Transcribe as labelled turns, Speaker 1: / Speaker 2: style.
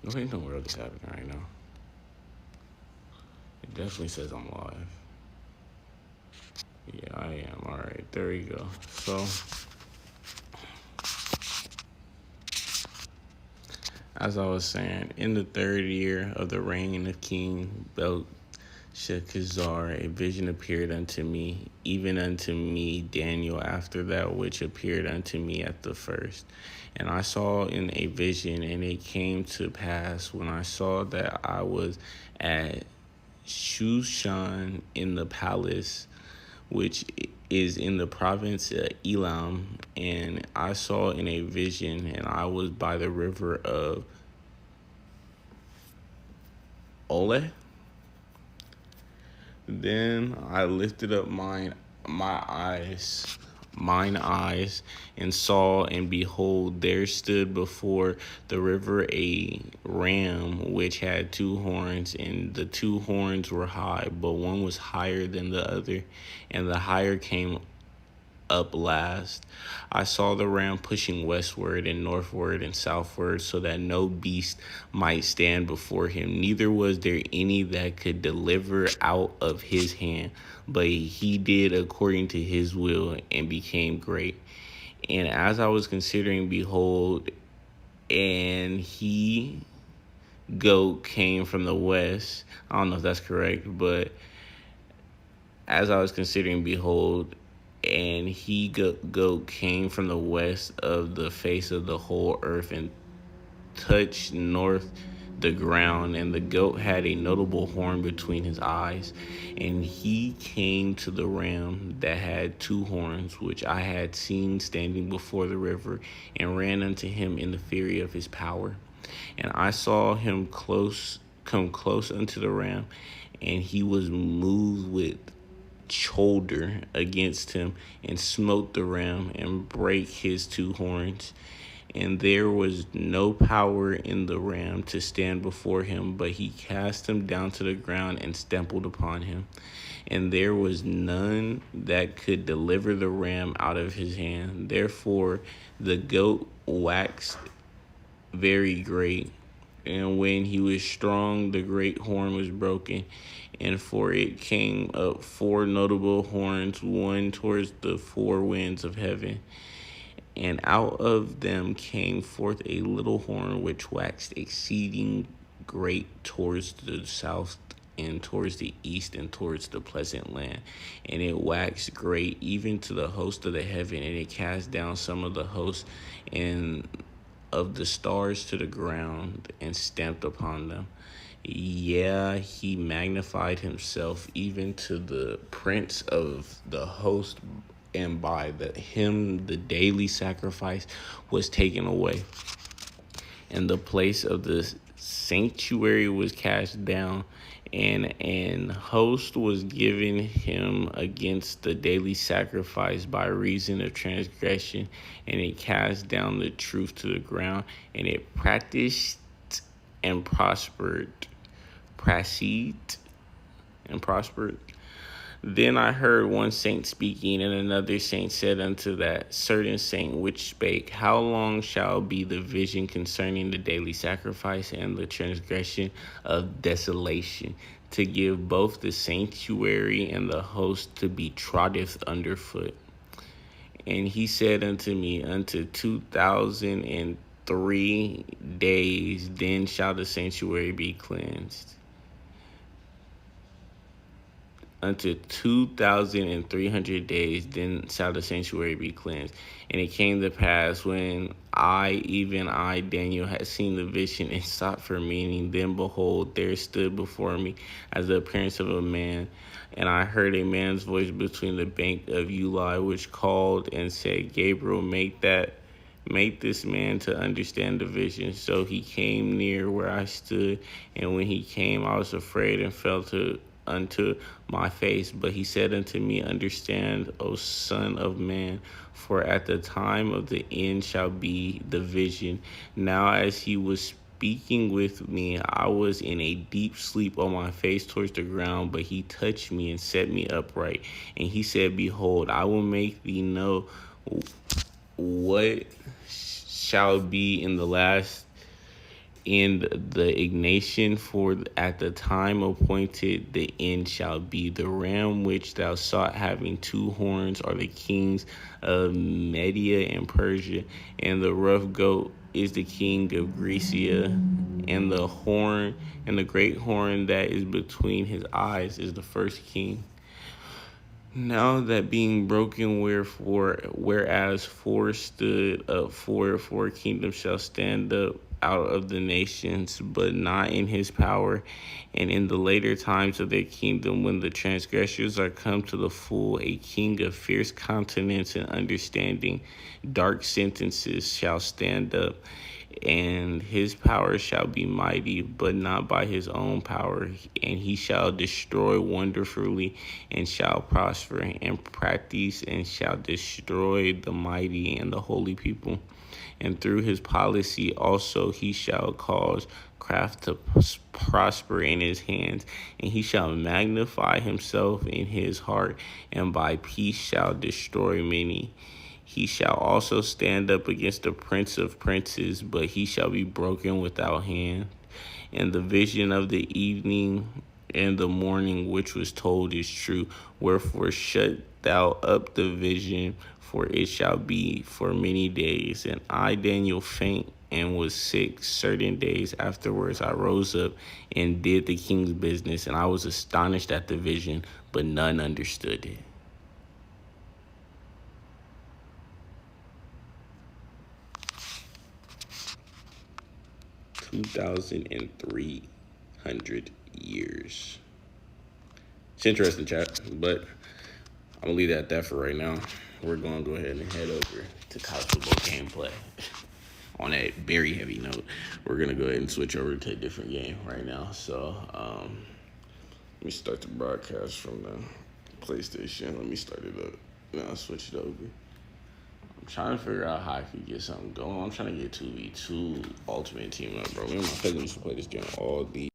Speaker 1: No, ain't no world is happening right now. It definitely says I'm live. Yeah, I am. All right, there we go. So, as I was saying, in the third year of the reign of King Belshazzar, a vision appeared unto me, even unto me, Daniel, after that which appeared unto me at the first. And I saw in a vision, and it came to pass when I saw that I was at Shushan in the palace, which is in the province of Elam, and I saw in a vision, and I was by the river of Ole. Then I lifted up mine eyes, and saw, and behold, there stood before the river a ram which had two horns, and the two horns were high, but one was higher than the other, and the higher came up last. I saw the ram pushing westward and northward and southward, so that no beast might stand before him. Neither was there any that could deliver out of his hand, but he did according to his will and became great. And as I was considering, behold, and he goat came from the west. I don't know if that's correct, but as I was considering, behold, and he goat came from the west of the face of the whole earth, and touched north the ground, and the goat had a notable horn between his eyes. And he came to the ram that had two horns, which I had seen standing before the river, and ran unto him in the fury of his power. And I saw him come close unto the ram, and he was moved with shoulder against him, and smote the ram, and brake his two horns. And there was no power in the ram to stand before him, but he cast him down to the ground and stumbled upon him. And there was none that could deliver the ram out of his hand. Therefore the goat waxed very great, and when he was strong, the great horn was broken. And for it came up four notable horns, one towards the four winds of heaven. And out of them came forth a little horn, which waxed exceeding great towards the south, and towards the east, and towards the pleasant land. And it waxed great even to the host of the heaven, and it cast down some of the hosts and of the stars to the ground, and stamped upon them. Yeah, he magnified himself even to the prince of the host, and by him the daily sacrifice was taken away, and the place of the sanctuary was cast down, and an host was given him against the daily sacrifice by reason of transgression, and it cast down the truth to the ground, and it practiced and prospered, proceed and prospered. Then I heard one saint speaking, and another saint said unto that certain saint which spake, How long shall be the vision concerning the daily sacrifice and the transgression of desolation, to give both the sanctuary and the host to be trodden underfoot? And he said unto me, Unto 2003 days, then shall the sanctuary be cleansed. Unto 2,300 days, then shall the sanctuary be cleansed. And it came to pass, when even I, Daniel, had seen the vision and sought for meaning, then behold, there stood before me as the appearance of a man. And I heard a man's voice between the bank of Ulai, which called and said, Gabriel, make this man to understand the vision. So he came near where I stood, and when he came, I was afraid and fell unto my face. But he said unto me, Understand, O son of man, for at the time of the end shall be the vision. Now as he was speaking with me, I was in a deep sleep on my face towards the ground, but he touched me and set me upright. And he said, Behold, I will make thee know what shall be in the last And the Ignatian for at the time appointed, the end shall be. The ram which thou sawest having two horns are the kings of Media and Persia, and the rough goat is the king of Grecia, and the horn and the great horn that is between his eyes is the first king. Now that being broken, whereas four stood up, four kingdoms shall stand up out of the nations, but not in his power. And in the later times of their kingdom, when the transgressors are come to the full, a king of fierce countenance and understanding, dark sentences shall stand up. And his power shall be mighty, but not by his own power. And he shall destroy wonderfully, and shall prosper, and practice, and shall destroy the mighty and the holy people. And through his policy also he shall cause craft to prosper in his hands, and he shall magnify himself in his heart, and by peace shall destroy many. He shall also stand up against the prince of princes, but he shall be broken without hand. And the vision of the evening and the morning which was told is true. Wherefore shut thou up the vision, for it shall be for many days. And I, Daniel, faint and was sick. Certain days afterwards I rose up and did the king's business, and I was astonished at the vision, but none understood it. 2,300 years. It's interesting, chat, but I'm going to leave it at that for right now. We're going to go ahead and head over to college football gameplay. On that very heavy note, we're going to go ahead and switch over to a different game right now. So, let me start the broadcast from the PlayStation. Let me start it up. Now I'll switch it over. I'm trying to figure out how I can get something going. I'm trying to get 2v2 Ultimate Team up, bro. Me and my cousin used to play this game all the